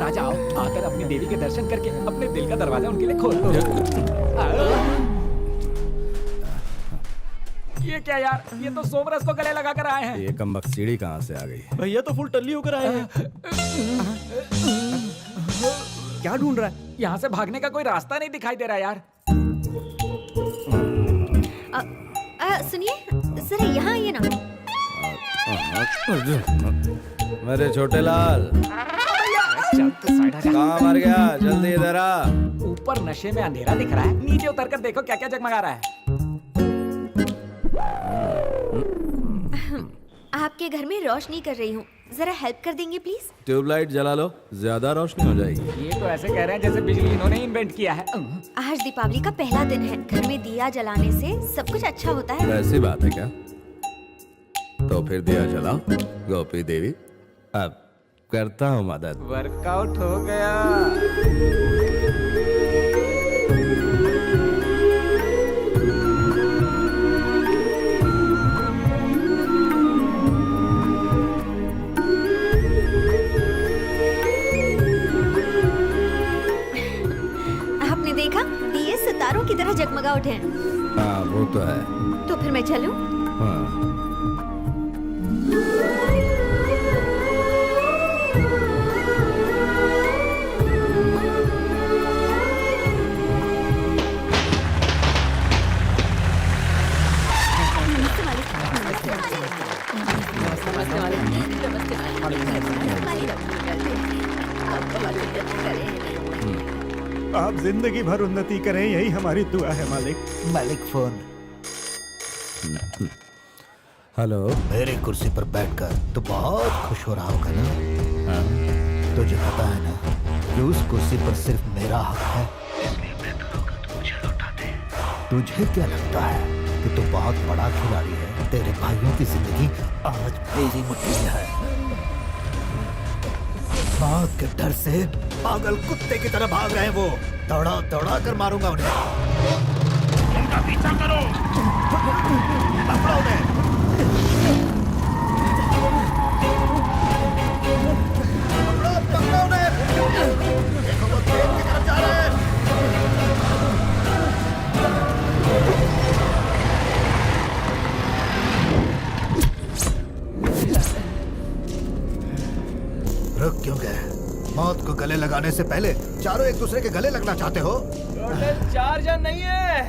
राजा आओ, आकर अपनी देवी के दर्शन करके अपने दिल का दरवाजा उनके लिए खोल दो। ये क्या यार, ये तो सोमरस को गले लगा कर आए हैं। ये कमबख्त सीढ़ी कहाँ से आ गई? भैया तो फुल टल्ली होकर आए हैं। क्या ढूंढ रहा है? यहाँ से भागने का कोई रास्ता नहीं दिखाई दे रहा यार। सुनिए जरा यहाँ आइए ना। मेरे छोटे लाल, कहाँ मर गया? जल्दी इधर आ। ऊपर नशे में अंधेरा दिख रहा है, नीचे उतर कर देखो क्या क्या जगमगा रहा है। आपके घर में रोशनी कर रही हूँ, जरा हेल्प कर देंगे प्लीज? ट्यूबलाइट जला लो, ज्यादा रोशनी हो जाएगी। ये तो ऐसे कह रहे हैं जैसे बिजली इन्होंने इन्वेंट किया है। आज दीपावली का पहला दिन है, घर में दिया जलाने से सब कुछ अच्छा होता है। ऐसी बात है क्या? तो फिर दिया जलाओ गोपी देवी, अब करता हूँ मदद। वर्कआउट हो गया। आपने देखा दिए सितारों की तरह जगमगा उठे हैं। हाँ वो तो है। तो फिर मैं चलूं? हाँ। आप जिंदगी भर उन्नति करें, यही हमारी दुआ है मालिक। मालिक फोन। हेलो। मेरी कुर्सी पर बैठकर तो बहुत खुश हो रहा होगा ना? तुझे पता है ना कि उस कुर्सी पर सिर्फ मेरा हक है, इसलिए बेहतर होगा तू मुझे लौटा दे। तुझे क्या लगता है कि तू बहुत बड़ा खिलाड़ी है? तेरे भाइयों की जिंदगी आज मेरी मुट्ठी में है। मौत के डर से पागल कुत्ते की तरह भाग रहे हैं वो। दौड़ा दौड़ा कर मारूंगा उन्हें। उनका पीछा करो, पकड़ो उन्हें। पकड़ो उन्हें। देखो वो ट्रेन की तरफ जा रहे हैं। रुक क्यों गए? मौत को गले लगाने से पहले चारों एक दूसरे के गले लगना चाहते हो? टोटल 4 जन नहीं है,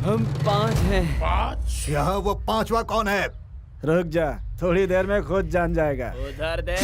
हम 5 हैं। 5? यहाँ वो 5वां कौन है? रुक जा, थोड़ी देर में खुद जान जाएगा। उधर देख।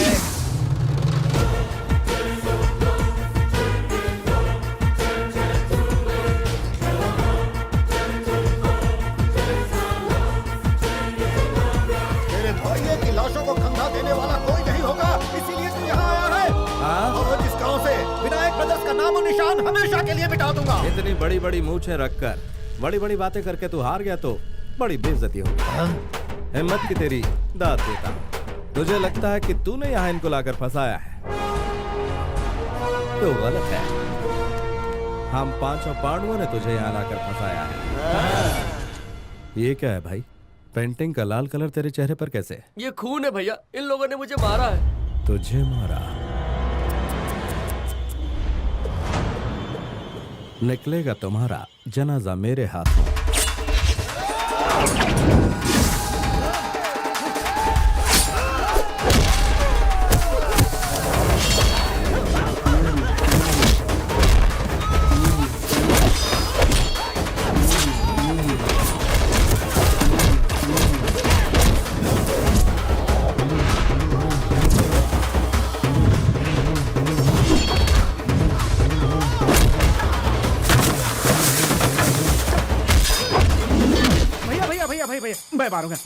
तेरे भाइयों की लाशों को कंधा देने वाला कोई नहीं होगा, इसीलिए तू यहाँ आया है। और इस गांव से विनायक ब्रदर्स का नाम और निशान हमेशा के लिए मिटा दूंगा। इतनी बड़ी बड़ी मूछें रखकर बड़ी बड़ी बातें करके तू हार गया तो बड़ी बेइज्जती होगी। हिम्मत की तेरी दाद देता हूँ। तुझे लगता है कि तूने यहाँ इनको लाकर फंसाया है, तो गलत है। हम 5 पांडवों ने तुझे यहाँ लाकर फंसाया है। ये क्या है भाई? पेंटिंग का लाल कलर तेरे चेहरे पर कैसे? ये खून है भैया, इन लोगों ने मुझे मारा है। तुझे मारा? निकलेगा तुम्हारा जनाजा मेरे हाथों।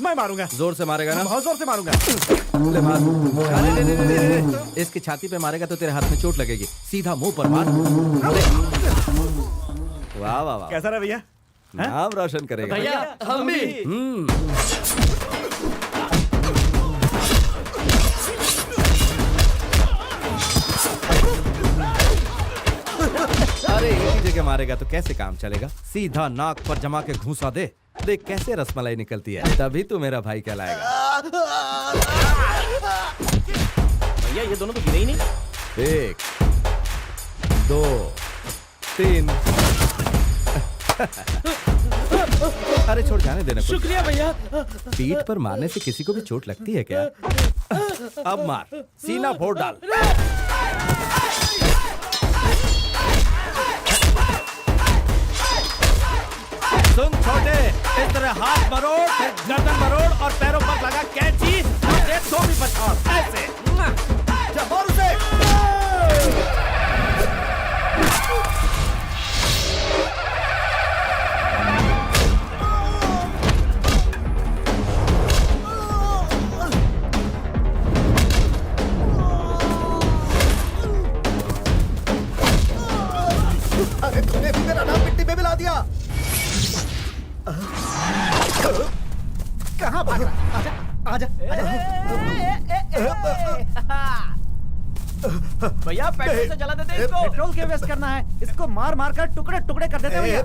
मैं मारूंगा। जोर से मारेगा ना? बहुत जोर से मारूंगा। ले मार। अरे, इसकी छाती पे मारेगा तो तेरे हाथ में चोट लगेगी। सीधा मुंह पर मार। वाह वाह वाह। कैसा रहा भैया? नाम रोशन करेगा भैया हम भी। अरे एक ही जगह मारेगा तो कैसे काम चलेगा? सीधा नाक पर जमा के घूंसा दे, देख कैसे रसमलाई निकलती है, तभी तू मेरा भाई कहलाएगा। भैया ये दोनों तो गिरे ही नहीं। 1 2 3 अरे छोड़ जाने देना कुछ। शुक्रिया भैया। पीठ पर मारने से किसी को भी चोट लगती है क्या? अब मार, सीना फोड़ डाल। सुन छोटे, इस तरह हाथ मरोड़, फिर गर्दन मरोड़ और पैरों पर लगा कैंची और एक सौ भी पछाड़, ऐसे। जा मार उसे। अरे तूने भी मेरा नाम मिट्टी में मिला दिया। कहाँ भाग रहा है? आजा, भैया पेट्रोल से जला देते इसको। पेट्रोल क्यों वेस्ट करना है? इसको मार मार कर टुकड़े टुकड़े कर देते भैया।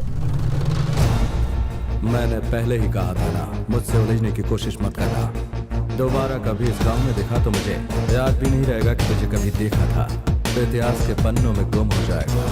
मैंने पहले ही कहा था ना, मुझसे उलझने की कोशिश मत करना। दोबारा कभी इस गांव में देखा तो मुझे याद भी नहीं रहेगा कि तुझे कभी देखा था। इतिहास के पन्नों में गुम हो जाएगा।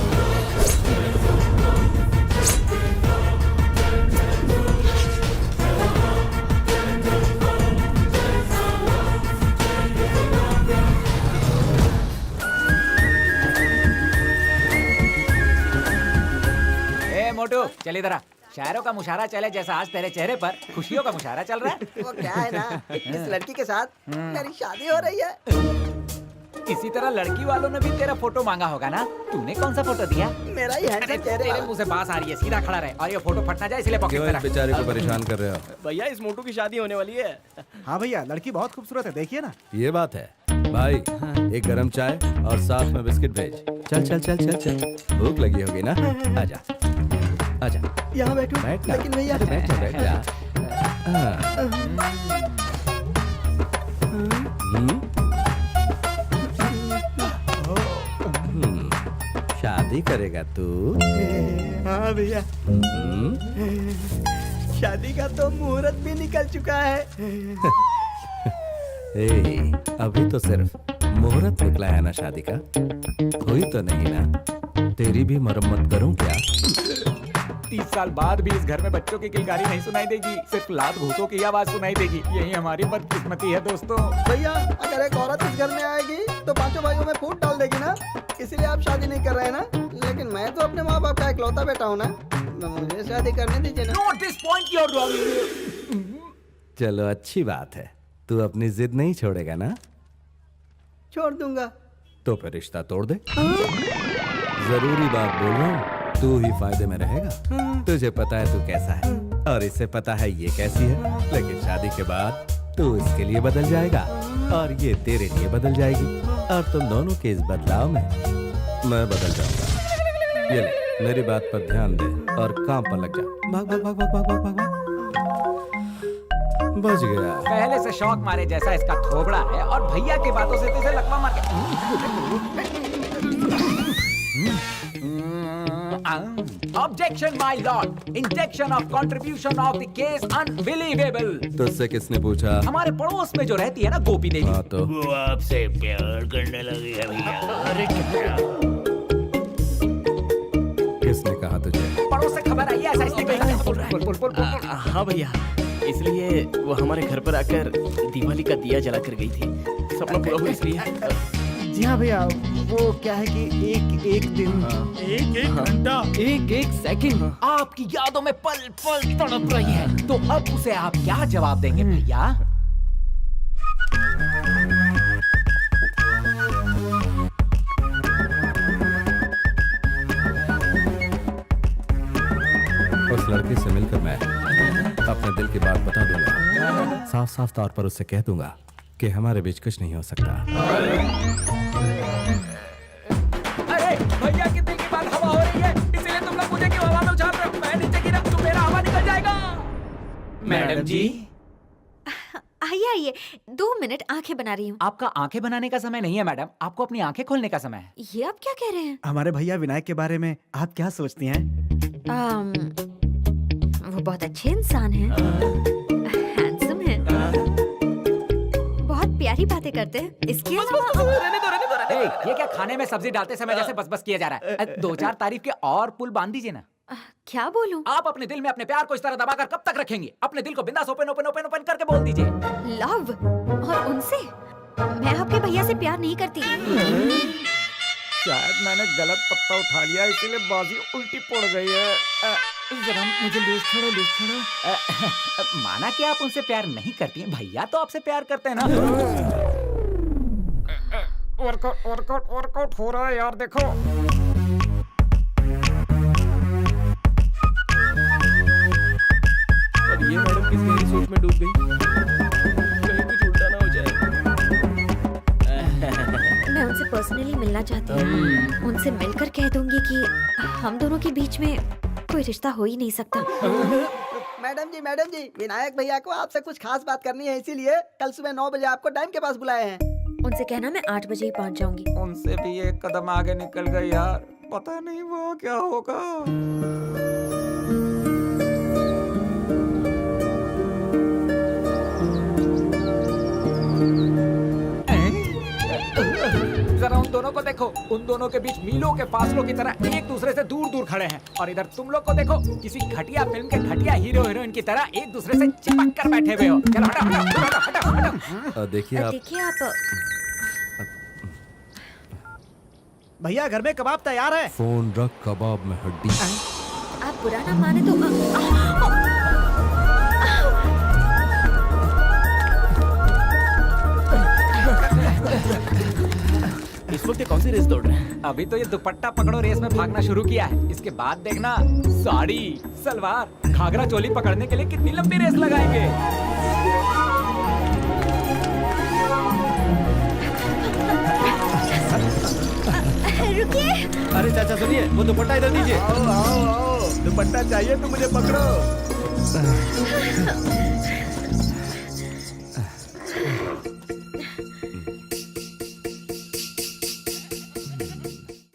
मोटू चल इधर आ। शायरों का मुशायरा चले जैसा आज तेरे चेहरे पर खुशियों का मुशायरा चल रहा है। वो क्या है ना, इस लड़की के साथ मेरी शादी हो रही है। इसी तरह लड़की वालों ने भी तेरा फोटो मांगा होगा ना? तूने कौन सा फोटो दिया? मेरा ही हैंडसम चेहरे तेरे वाला। मुंह से बात आ रही है, सीधा खड़ा रहे और ये फोटो फट ना जाए इसलिए पॉकेट क्यों में इस रख। बेचारे को परेशान कर रहे हो? भैया इस मोटू की शादी होने वाली है। हाँ भैया, लड़की बहुत खूबसूरत है, देखिए ना। ये बात है भाई। एक गरम चाय और साथ में बिस्किट भेज। चल चल चल चल चल, भूख लगी होगी ना? आजा आजा, यहाँ बैठो। बैठ ना। लेकिन भैया अरे बैठ जा, बैठ जा। हाँ। शादी करेगा तू? हाँ भैया, शादी का तो मुहूर्त भी निकल चुका है। ए, अभी तो सिर्फ मुहूर्त निकला है ना शादी का, हुई तो नहीं ना? तेरी भी मरम्मत करूं क्या? 30 साल बाद भी इस घर में बच्चों की किलकारी नहीं सुनाई देगी, सिर्फ लात घूसों की आवाज सुनाई देगी। यही हमारी बदकिस्मती है दोस्तों। भैया अगर एक औरत इस घर में आएगी तो पांचों भाइयों में फूट डाल देगी ना, इसलिए आप शादी नहीं कर रहे हैं ना। लेकिन मैं तो अपने माँ बाप का इकलौता बेटा हूँ ना, मुझे शादी करने दीजिए ना। Not this point you're wrong. चलो अच्छी बात है, तू अपनी जिद नहीं छोड़ेगा ना? छोड़ दूंगा। तो फिर रिश्ता तोड़ दे। जरूरी बात बोल रहा हूँ, तू ही फायदे में रहेगा। तुझे पता है तू कैसा है और इसे पता है ये कैसी है, लेकिन शादी के बाद तू इसके लिए बदल जाएगा और ये तेरे लिए बदल जाएगी और तुम दोनों के इस बदलाव में मैं बदल जाऊंगा। ये ले, मेरी बात पर ध्यान दे और काम पर लग जा। भाग भाग भाग भाग भाग भाग भाग भाग। बच गया। पहले से शौक मारे जैसा इसका थोबड़ा है और भैया की बातों से तुझे लकवा मार के। Objection, my lord. Injection of contribution of the case unbelievable. तुझसे किसने पूछा? हमारे पड़ोस में जो रहती है ना गोपी देवी। हाँ तो वो आपसे प्यार करने लगी है भैया। अरे क्या? किसने कहा तुझे? पड़ोस से खबर आई है ऐसा इसलिए कहा। बोल बोल बोल बोल। हाँ भैया, इसलिए वो हमारे घर पर आकर दिवाली का दिया जला कर गई थी। सपना पूरा हुआ इसलिए। जी हाँ भैया, वो क्या है कि एक दिन एक घंटा, एक सेकंड आपकी यादों में पल पल तड़प रही है, तो अब उसे आप क्या जवाब देंगे भैया? उस लड़की से मिलकर मैं अपने दिल की बात बता दूंगा। साफ साफ तौर पर उससे कह दूंगा कि हमारे बीच कुछ नहीं हो सकता। अरे भैया की दिल की बात हवा हो रही है, इसीलिए तुम लोग मुझे क्यों हवा में उछाल रहे हो? मैं नीचे गिरा तो मेरा हवा निकल जाएगा। मैडम जी, आइए आइए, 2 मिनट आंखें बना रही हूँ। आपका आंखें बनाने का समय नहीं है मैडम, आपको अपनी आंखें खोलने का समय है। ये आप क्या कह रहे हैं? हमारे भैया विनायक के बारे में आप क्या सोचती हैं? वो बहुत अच्छे इंसान हैं, हैंडसम हैं, बहुत प्यारी सारी बातें करते हैं, इसके अलावा रहने दो रहने दो रहने दो। ये क्या खाने में सब्जी डालते समय जैसे बस बस किया जा रहा है? दो चार तारीफ के और पुल बांध दीजिए ना। क्या बोलूं? आप अपने दिल में अपने प्यार को इस तरह दबाकर कब तक रखेंगे? अपने दिल को बिंदास ओपन ओपन ओपन ओपन करके बोल दीजिए। लव और उनसे? मैं आपके भैया से प्यार नहीं करती। शायद मैंने गलत पत्ता उठा लिया, इसीलिए बाजी उल्टी पड़ गई है। जरा मुझे लूज छोड़ो। माना कि आप उनसे प्यार नहीं करती हैं, भैया तो आपसे प्यार करते हैं ना। वर्कआउट हो रहा है यार, देखो। अब ये मैडम किस गहरी सोच में डूब गई, कहीं कुछ उल्टा ना हो जाए। मैं उनसे पर्सनली मिलना चाहती हूँ। उनसे मिलकर कह दूंगी कि हम दोनों के बीच में कोई रिश्ता हो ही नहीं सकता। मैडम जी, विनायक भैया को आपसे कुछ खास बात करनी है, इसीलिए कल सुबह 9 बजे आपको टाइम के पास बुलाए हैं। उनसे कहना मैं 8 बजे ही पहुँच जाऊंगी। उनसे भी एक कदम आगे निकल गई यार, पता नहीं वो क्या होगा। जरा उन दोनों को देखो, उन दोनों के बीच मीलों के फासलों की तरह एक दूसरे से दूर दूर खड़े हैं। और इधर तुम लोग को देखो, किसी घटिया फिल्म के घटिया हीरो हीरोइन की तरह एक दूसरे से चिपक कर बैठे हुए हो। चलो हटो हटो हटो हटो हटो। देखिए आप देखिए आप, भैया घर में कबाब तैयार है। फोन रख, कबाब में हड्डी। आप बुरा ना माने तो इस वक्त ये कौन सी रेस दौड़ रहे हैं? अभी तो ये दुपट्टा पकड़ो रेस में भागना शुरू किया है, इसके बाद देखना साड़ी, सलवार, घाघरा चोली पकड़ने के लिए कितनी लंबी रेस लगाएंगे। रुकिए। अरे चाचा सुनिए, वो दुपट्टा इधर दीजिए। आओ दुपट्टा चाहिए तो मुझे पकड़ो।